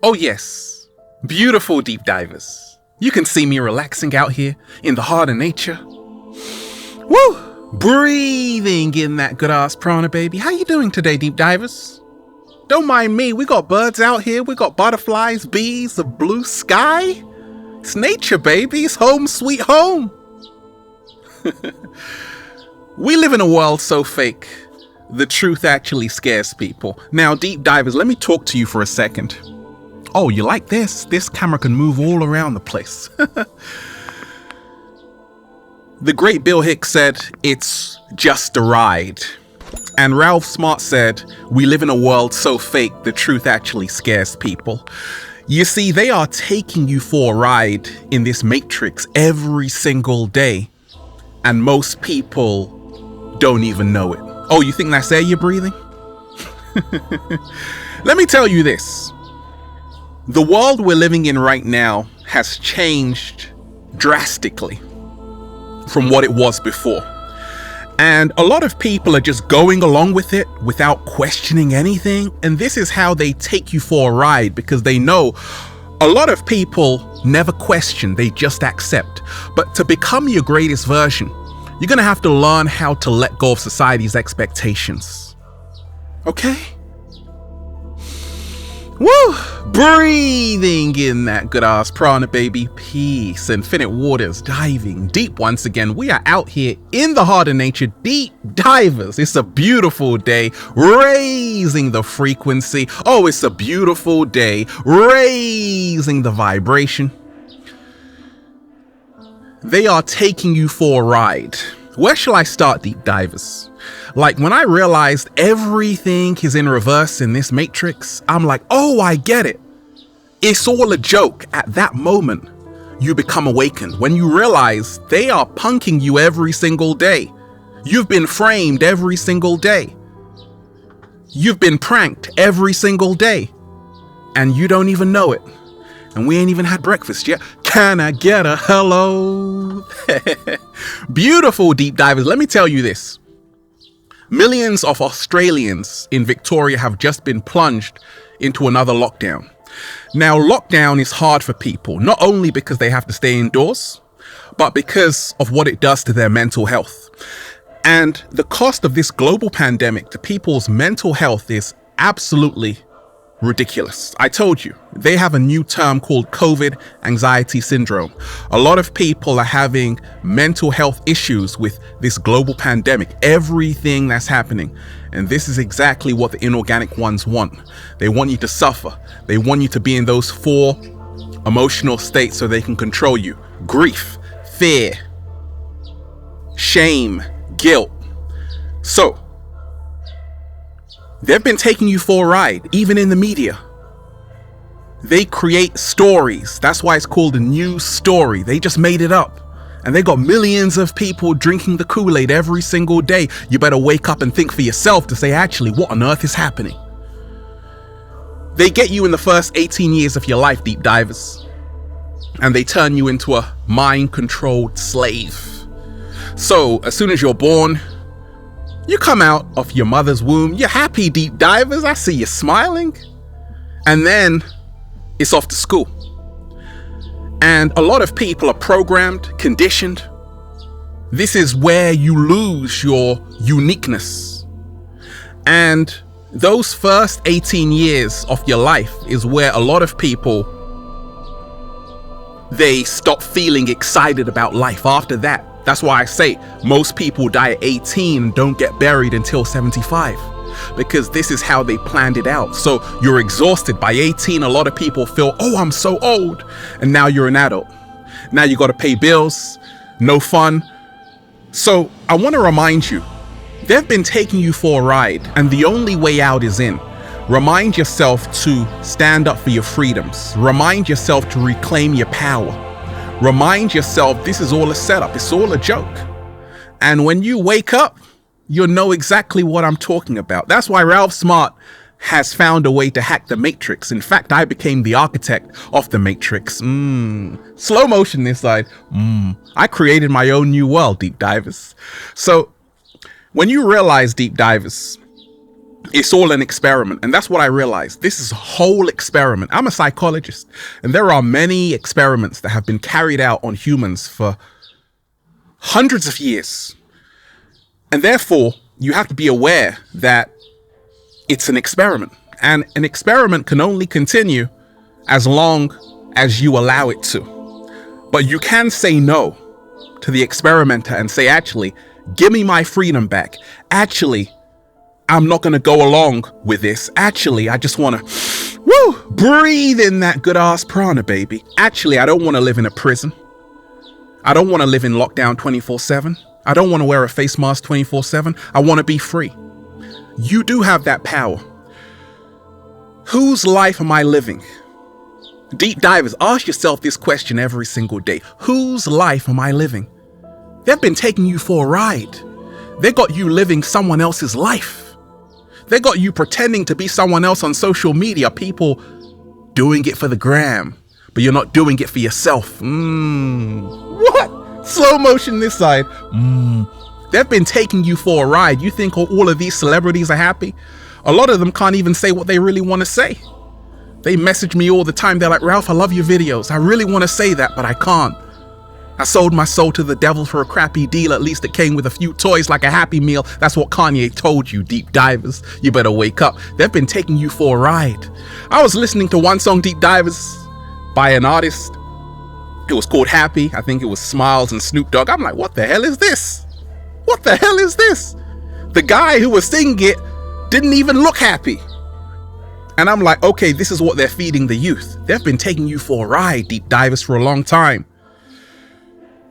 Oh yes, beautiful deep divers. You can see me relaxing out here in the heart of nature. Woo! Breathing in that good ass prana, baby. How you doing today, deep divers? Don't mind me, we got birds out here, we got butterflies, bees, the blue sky. It's nature, baby. It's home sweet home. We live in a world so fake, the truth actually scares people. Now, deep divers, let me talk to you for a second. Oh, you like this? This camera can move all around the place. The great Bill Hicks said, it's just a ride. And Ralph Smart said, we live in a world so fake, the truth actually scares people. You see, they are taking you for a ride in this matrix every single day. And most people don't even know it. Oh, you think that's air you're breathing? Let me tell you this. The world we're living in right now has changed drastically from what it was before. And a lot of people are just going along with it without questioning anything. And this is how they take you for a ride, because they know a lot of people never question, they just accept. But to become your greatest version, you're going to have to learn how to let go of society's expectations. Okay? Woo! Breathing in that good ass prana, baby. Peace, infinite waters, diving deep once again. We are out here in the heart of nature, deep divers. It's a beautiful day, raising the frequency. Oh, it's a beautiful day, raising the vibration. They are taking you for a ride. Where shall I start, deep divers? Like, when I realized everything is in reverse in this matrix, I'm like, oh, I get it. It's all a joke. At that moment, you become awakened. When you realize they are punking you every single day. You've been framed every single day. You've been pranked every single day. And you don't even know it. And we ain't even had breakfast yet. Can I get a hello? Beautiful deep divers. Let me tell you this. Millions of Australians in Victoria have just been plunged into another lockdown. Now, lockdown is hard for people, not only because they have to stay indoors, but because of what it does to their mental health. And the cost of this global pandemic to people's mental health is absolutely ridiculous. I told you, they have a new term called COVID anxiety syndrome. A lot of people are having mental health issues with this global pandemic, everything that's happening. And this is exactly what the inorganic ones want. They want you to suffer. They want you to be in those 4 emotional states so they can control you. Grief, fear, shame, guilt. So, they've been taking you for a ride, even in the media. They create stories. That's why it's called a news story. They just made it up. And they got millions of people drinking the Kool-Aid every single day. You better wake up and think for yourself to say, actually, what on earth is happening? They get you in the first 18 years of your life, deep divers. And they turn you into a mind-controlled slave. So, as soon as you're born, you come out of your mother's womb, you're happy, deep divers, I see you smiling. And then it's off to school. And a lot of people are programmed, conditioned. This is where you lose your uniqueness. And those first 18 years of your life is where a lot of people, they stop feeling excited about life after that. That's why I say most people die at 18 and don't get buried until 75, because this is how they planned it out. So you're exhausted by 18. A lot of people feel, oh, I'm so old. And now you're an adult. Now you got to pay bills, no fun. So I want to remind you, they've been taking you for a ride, and the only way out is in. Remind yourself to stand up for your freedoms. Remind yourself to reclaim your power. Remind yourself this is all a setup. It's all a joke. And when you wake up, you'll know exactly what I'm talking about. That's why Ralph Smart has found a way to hack the Matrix. In fact, I became the architect of the Matrix. Slow motion this side. I created my own new world, deep divers. So when you realize, deep divers, It's all an experiment. And that's what I realized. This is a whole experiment. I'm a psychologist, and there are many experiments that have been carried out on humans for hundreds of years. And therefore, you have to be aware that it's an experiment. And an experiment can only continue as long as you allow it to. But you can say no to the experimenter and say, actually, give me my freedom back. Actually, I'm not going to go along with this. Actually, I just want to breathe in that good ass prana, baby. Actually, I don't want to live in a prison. I don't want to live in lockdown 24/7. I don't want to wear a face mask 24/7. I want to be free. You do have that power. Whose life am I living? Deep divers, ask yourself this question every single day. Whose life am I living? They've been taking you for a ride. They got you living someone else's life. They got you pretending to be someone else on social media. People doing it for the gram, but you're not doing it for yourself. What? Slow motion this side. They've been taking you for a ride. You think all of these celebrities are happy? A lot of them can't even say what they really want to say. They message me all the time. They're like, Ralph, I love your videos. I really want to say that, but I can't. I sold my soul to the devil for a crappy deal. At least it came with a few toys like a Happy Meal. That's what Kanye told you, deep divers. You better wake up. They've been taking you for a ride. I was listening to one song, Deep Divers, by an artist. It was called Happy. I think it was Smiles and Snoop Dogg. I'm like, what the hell is this? What the hell is this? The guy who was singing it didn't even look happy. And I'm like, okay, this is what they're feeding the youth. They've been taking you for a ride, deep divers, for a long time.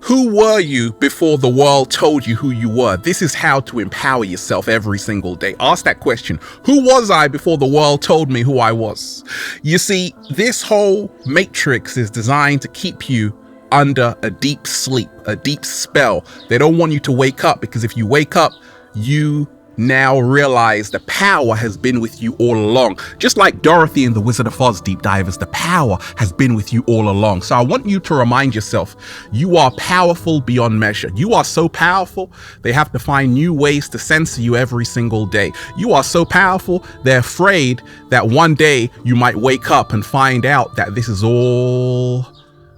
Who were you before the world told you who you were? This is how to empower yourself every single day. Ask that question. Who was I before the world told me who I was? You see, this whole matrix is designed to keep you under a deep sleep, a deep spell. They don't want you to wake up, because if you wake up, you now realize the power has been with you all along. Just like Dorothy in The Wizard of Oz, deep divers, the power has been with you all along. So I want you to remind yourself, you are powerful beyond measure. You are so powerful, they have to find new ways to censor you every single day. You are so powerful, they're afraid that one day you might wake up and find out that this is all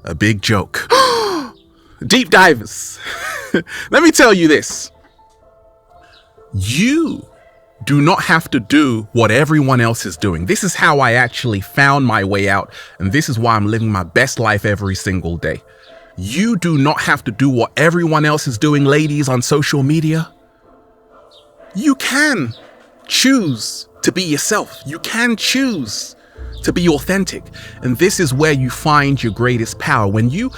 a big joke. Deep divers, let me tell you this. You do not have to do what everyone else is doing. This is how I actually found my way out, and this is why I'm living my best life every single day. You do not have to do what everyone else is doing, ladies, on social media. You can choose to be yourself. You can choose to be authentic. And this is where you find your greatest power. When you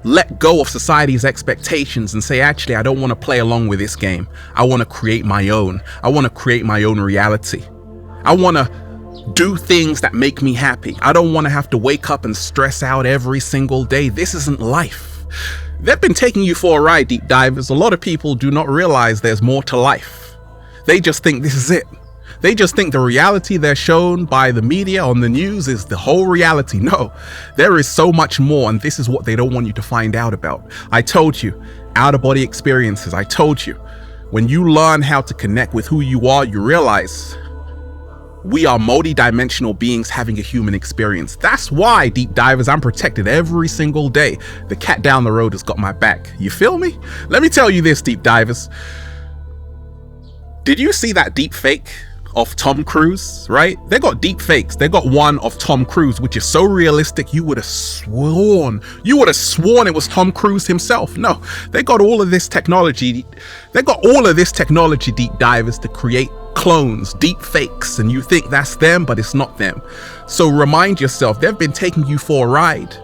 let go of society's expectations and say, actually, I don't want to play along with this game. I want to create my own. I want to create my own reality. I want to do things that make me happy. I don't want to have to wake up and stress out every single day. This isn't life. They've been taking you for a ride, deep divers. A lot of people do not realize there's more to life. They just think this is it. They just think the reality they're shown by the media on the news is the whole reality. No, there is so much more, and this is what they don't want you to find out about. I told you, out-of-body experiences. I told you, when you learn how to connect with who you are, you realize we are multi-dimensional beings having a human experience. That's why, deep divers, I'm protected every single day. The cat down the road has got my back. You feel me? Let me tell you this, deep divers. Did you see that deep fake of Tom Cruise, right? They got deep fakes. They got one of Tom Cruise, which is so realistic, you would have sworn it was Tom Cruise himself. No, they got all of this technology. They got all of this technology, deep divers, to create clones, deep fakes, and you think that's them, but it's not them. So remind yourself, they've been taking you for a ride,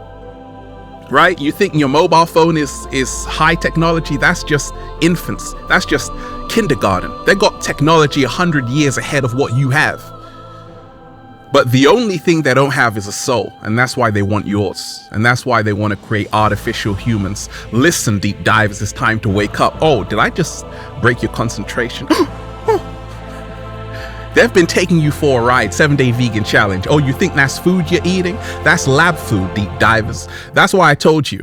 right? You think your mobile phone is high technology? That's just infants. That's just kindergarten. They got technology 100 years ahead of what you have. But the only thing they don't have is a soul, and that's why they want yours. And that's why they want to create artificial humans. Listen, deep divers, it's time to wake up. Oh, did I just break your concentration? They've been taking you for a ride. 7-day vegan challenge. Oh, you think that's food you're eating? That's lab food, deep divers. That's why I told you,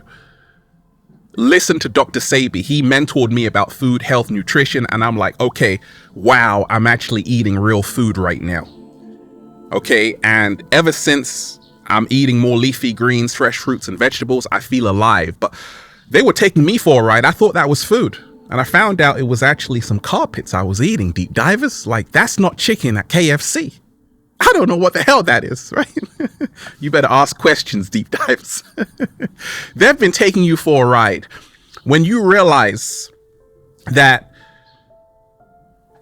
listen to Dr. Sabi. He mentored me about food, health, nutrition, and I'm like, okay, wow, I'm actually eating real food right now. Okay, and ever since I'm eating more leafy greens, fresh fruits and vegetables, I feel alive. But they were taking me for a ride. I thought that was food. And I found out it was actually some carpets I was eating, deep divers. Like, that's not chicken at KFC. I don't know what the hell that is, right? You better ask questions, deep divers. They've been taking you for a ride. When you realize that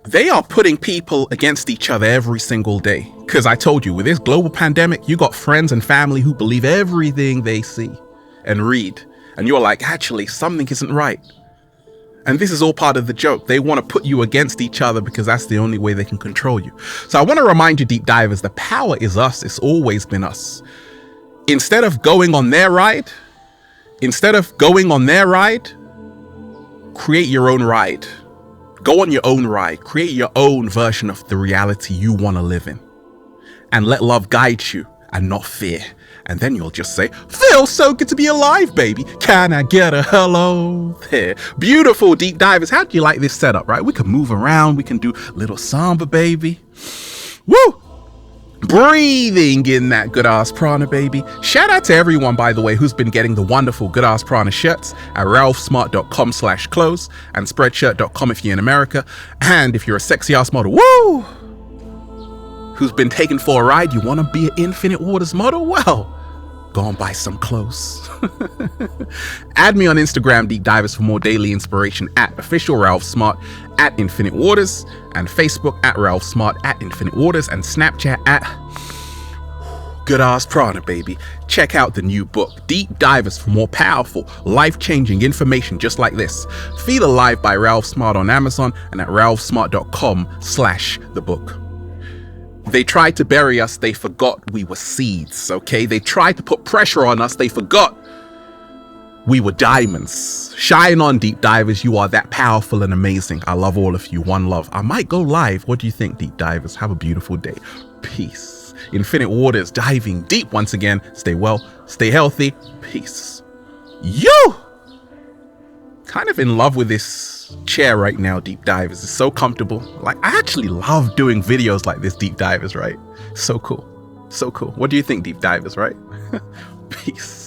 they are putting people against each other every single day. Because I told you, with this global pandemic, you got friends and family who believe everything they see and read. And you're like, actually, something isn't right. And this is all part of the joke. They want to put you against each other because that's the only way they can control you. So I want to remind you, deep divers, the power is us. It's always been us. Instead of going on their ride, create your own ride. Go on your own ride. Create your own version of the reality you want to live in. And let love guide you and not fear. And then you'll just say, feels so good to be alive, baby. Can I get a hello there? Beautiful, deep divers. How do you like this setup, right? We can move around. We can do little samba, baby. Woo! Breathing in that good ass prana, baby. Shout out to everyone, by the way, who's been getting the wonderful good ass prana shirts at ralphsmart.com/clothes and spreadshirt.com if you're in America. And if you're a sexy ass model, woo! Who's been taken for a ride, you want to be an Infinite Waters model? Well, go and buy some clothes. Add me on Instagram, Deep Divers, for more daily inspiration at official Ralph Smart, at Infinite Waters, and Facebook at Ralph Smart, at Infinite Waters, and Snapchat at Good Ass Prana, baby. Check out the new book, Deep Divers, for more powerful, life-changing information just like this. Feel Alive by Ralph Smart on Amazon and at ralphsmart.com/thebook. They tried to bury us, they forgot we were seeds, okay? They tried to put pressure on us, they forgot we were diamonds. Shine on, deep divers, you are that powerful and amazing. I love all of you, one love. I might go live. What do you think, deep divers? Have a beautiful day. Peace. Infinite Waters, diving deep once again. Stay well, stay healthy. Peace. You! Kind of in love with this chair right now, deep divers. It's so comfortable. Like, I actually love doing videos like this, deep divers, right? So cool. So cool. What do you think, deep divers, right? Peace.